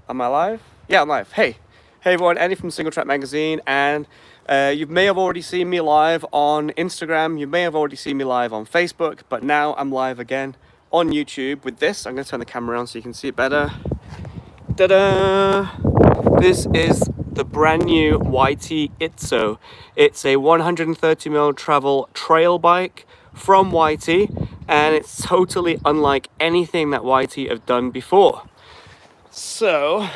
Am I live? Yeah, I'm live. Hey everyone, Andy from Singletrack magazine, and you may have already seen me live on Instagram, you may have already seen me live on Facebook, but now I'm live again on YouTube with this. I'm going to turn the camera around so you can see it better. Ta-da! This is the brand new YT IZZO. It's a 130mm travel trail bike from YT, and it's totally unlike anything that YT have done before. So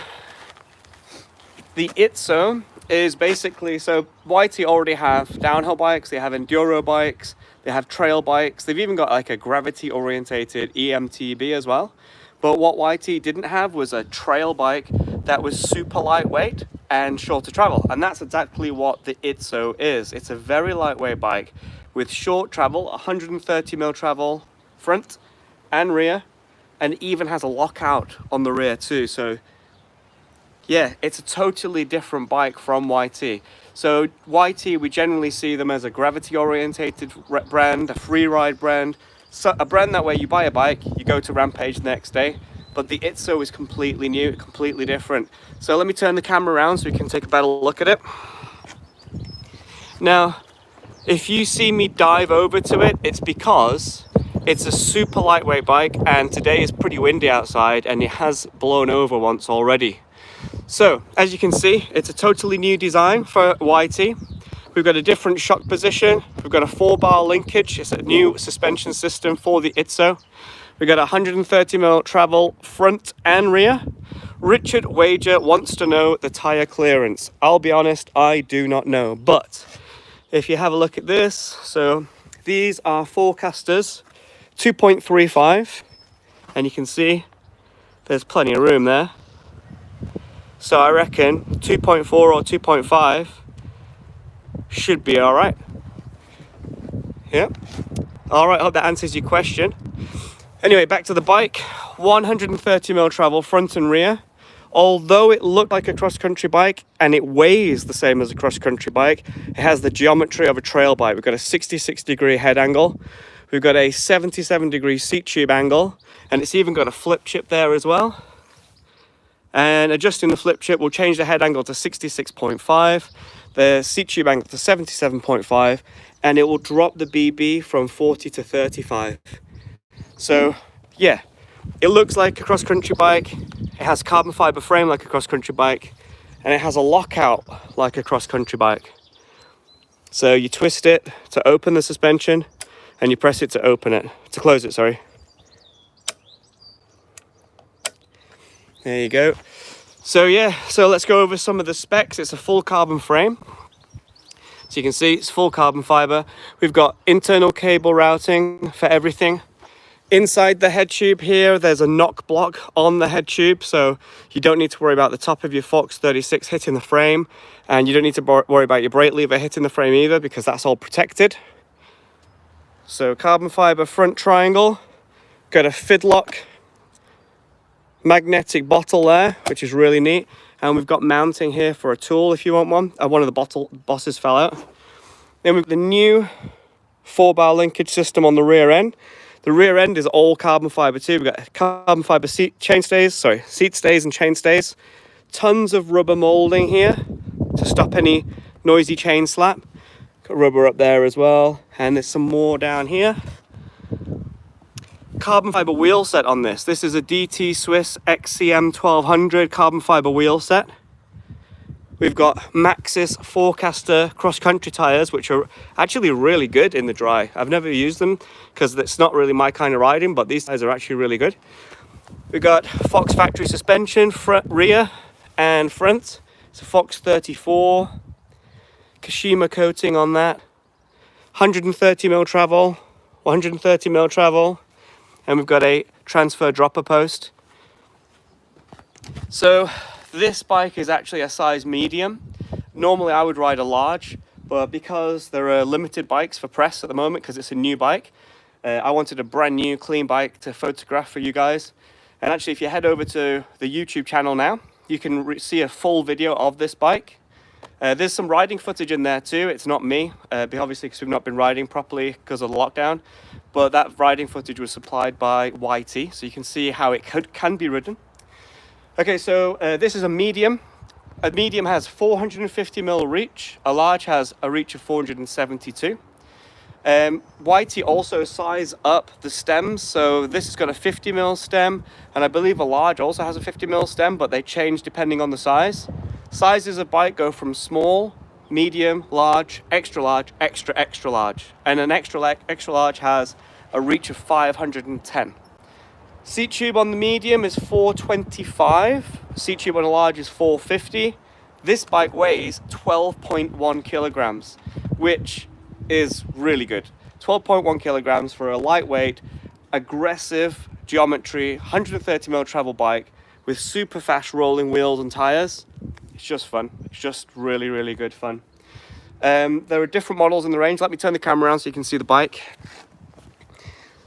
the IZZO is basically, so YT already have downhill bikes, they have enduro bikes, they have trail bikes, they've even got like a gravity orientated EMTB as well. But what YT didn't have was a trail bike that was super lightweight and short to travel. And that's exactly what the IZZO is. It's a very lightweight bike with short travel, 130mm travel front and rear, and even has a lockout on the rear too. So yeah, it's a totally different bike from YT. So YT, we generally see them as a gravity orientated brand, a free ride brand, so a brand that where you buy a bike, you go to Rampage the next day. But the IZZO is completely new, completely different. So let me turn the camera around so we can take a better look at it. Now, if you see me dive over to it, it's because it's a super lightweight bike, and today is pretty windy outside and it has blown over once already. So as you can see, it's a totally new design for YT. We've got a different shock position. We've got a 4-bar linkage. It's a new suspension system for the IZZO. We've got 130mm travel front and rear. Richard Wager wants to know the tire clearance. I'll be honest, I do not know. But if you have a look at this, so these are Forecasters 2.35, and you can see there's plenty of room there. So I reckon 2.4 or 2.5 should be all right. Yep. All right, I hope that answers your question. Anyway, back to the bike. 130mm travel front and rear. Although it looked like a cross-country bike and it weighs the same as a cross-country bike, it has the geometry of a trail bike. We've got a 66-degree head angle. We've got a 77-degree seat tube angle, and it's even got a flip chip there as well. And adjusting the flip chip will change the head angle to 66.5, the seat tube angle to 77.5, and it will drop the BB from 40 to 35. So yeah, it looks like a cross-country bike. It has carbon fiber frame like a cross-country bike, and it has a lockout like a cross-country bike. So you twist it to open the suspension, and you press it to close it, sorry. There you go. So yeah, so let's go over some of the specs. It's a full carbon frame. So you can see it's full carbon fiber. We've got internal cable routing for everything. Inside the head tube here, there's a knock block on the head tube, so you don't need to worry about the top of your Fox 36 hitting the frame, and you don't need to worry about your brake lever hitting the frame either, because that's all protected. So carbon fiber front triangle, got a fidlock magnetic bottle there, which is really neat, and we've got mounting here for a tool if you want one. One of the bosses fell out. Then we've got the new 4-bar linkage system on the rear end. The rear end is all carbon fiber too. We've got carbon fiber seat stays and chain stays. Tons of rubber molding here to stop any noisy chain slap. Got rubber up there as well, and there's some more down here. Carbon fiber wheel set on this. This is a DT Swiss XCM 1200 carbon fiber wheel set. We've got Maxxis Forecaster cross-country tires, which are actually really good in the dry. I've never used them because it's not really my kind of riding, but these tires are actually really good. We've got Fox factory suspension, rear and front. It's a Fox 34. Kashima coating on that. 130mm travel, 130mm travel. And we've got a transfer dropper post. So this bike is actually a size medium. Normally I would ride a large, but because there are limited bikes for press at the moment, because it's a new bike, I wanted a brand new clean bike to photograph for you guys. And actually, if you head over to the YouTube channel now, you can see a full video of this bike. There's some riding footage in there too. It's not me, obviously, because we've not been riding properly because of the lockdown. But that riding footage was supplied by YT, so you can see how it can be ridden. Okay, so this is a medium. A medium has 450mm reach. A large has a reach of 472. YT also size up the stems, so this has got a 50mm stem, and I believe a large also has a 50mm stem, but they change depending on the size. Sizes of bike go from small, medium, large, extra large, extra, extra large, and an extra large has a reach of 510. Seat tube on the medium is 425, seat tube on a large is 450. This bike weighs 12.1 kilograms, which is really good. 12.1 kilograms for a lightweight, aggressive geometry, 130mm travel bike with super fast rolling wheels and tires. It's just fun. It's just really, really good fun. There are different models in the range. Let me turn the camera around so you can see the bike.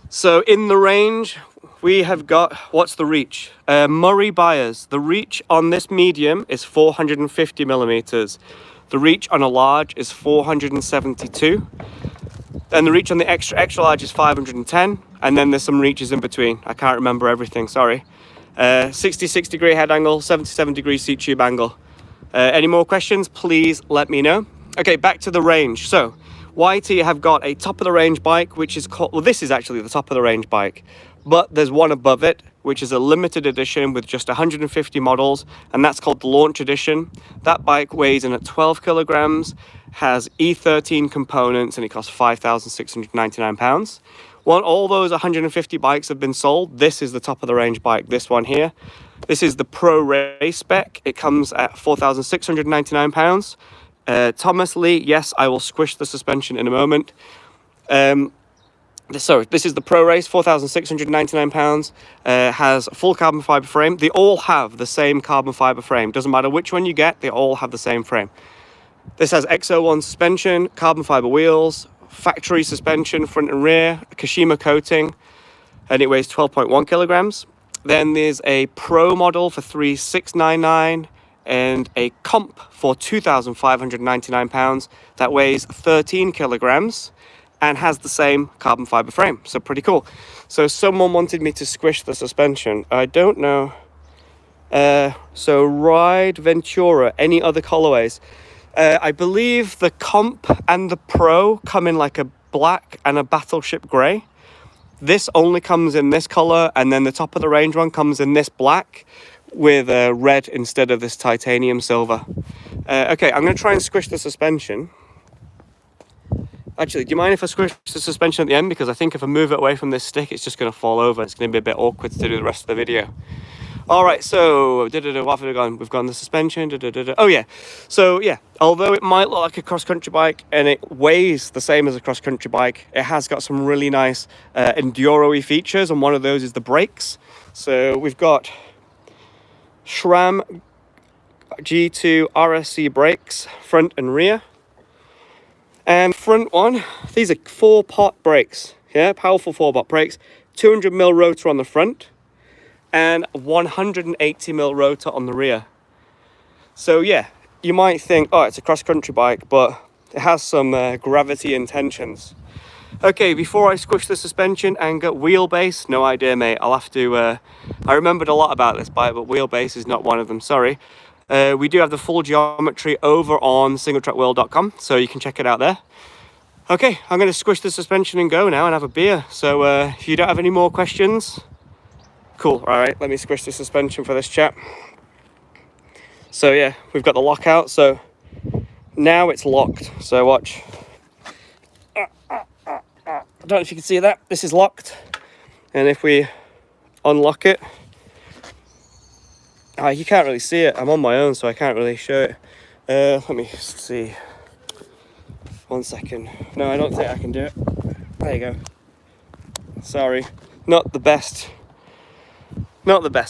So in the range, we have got, what's the reach? Murray Byers. The reach on this medium is 450mm. The reach on a large is 472. Then the reach on the extra large is 510. And then there's some reaches in between. I can't remember everything, sorry. 66 degree head angle, 77 degree seat tube angle. Any more questions, please let me know. Okay, back to the range. So YT have got a top of the range bike, which is called, well, this is actually the top of the range bike, but there's one above it, which is a limited edition with just 150 models, and that's called the Launch Edition. That bike weighs in at 12 kilograms, has E13 components, and it costs £5,699. When all those 150 bikes have been sold, this is the top of the range bike, this one here. This is the Pro Race spec. It comes at £4,699. Thomas Lee, yes, I will squish the suspension in a moment. This is the Pro Race, £4,699, has full carbon fibre frame. They all have the same carbon fibre frame. Doesn't matter which one you get, they all have the same frame. This has XO1 suspension, carbon fibre wheels, factory suspension, front and rear, Kashima coating, and it weighs 12.1 kilograms. Then there's a Pro model for £3,699 and a Comp for £2,599 that weighs 13 kilograms and has the same carbon fibre frame. So pretty cool. So someone wanted me to squish the suspension. I don't know. So Ride Ventura, any other colorways? I believe the Comp and the Pro come in like a black and a Battleship grey. This only comes in this color, and then the top of the range one comes in this black with red instead of this titanium silver. Okay, I'm going to try and squish the suspension. Actually, do you mind if I squish the suspension at the end? Because I think if I move it away from this stick, it's just going to fall over. It's going to be a bit awkward to do the rest of the video. All right, so what have we gone? We've gone the suspension. Oh yeah, so yeah, although it might look like a cross-country bike and it weighs the same as a cross-country bike, it has got some really nice enduro-y features, and one of those is the brakes. So we've got SRAM G2 RSC brakes, front and rear. And front one, these are 4-pot brakes, yeah, powerful 4-pot brakes, 200mm rotor on the front, and 180mm rotor on the rear. So yeah, you might think, oh, it's a cross-country bike, but it has some gravity intentions. Okay, before I squish the suspension and get wheelbase, no idea, mate. I'll have to, I remembered a lot about this bike, but wheelbase is not one of them, sorry. We do have the full geometry over on singletrackworld.com, so you can check it out there. Okay, I'm going to squish the suspension and go now and have a beer. So if you don't have any more questions, cool. All right, let me squish the suspension for this chap. So yeah, we've got the lockout, so now it's locked. So watch. I don't know if you can see that. This is locked. And if we unlock it, you can't really see it. I'm on my own, so I can't really show it. Let me see. 1 second. No, I don't think I can do it. There you go. Sorry. Not the best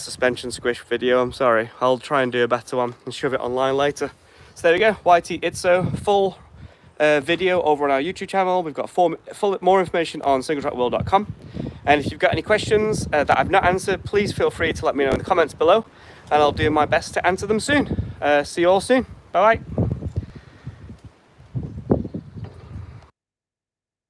suspension squish video, I'm sorry. I'll try and do a better one and shove it online later. So there we go, YT IZZO, full video over on our YouTube channel. We've got more information on singletrackworld.com. And if you've got any questions that I've not answered, please feel free to let me know in the comments below, and I'll do my best to answer them soon. See you all soon. Bye bye.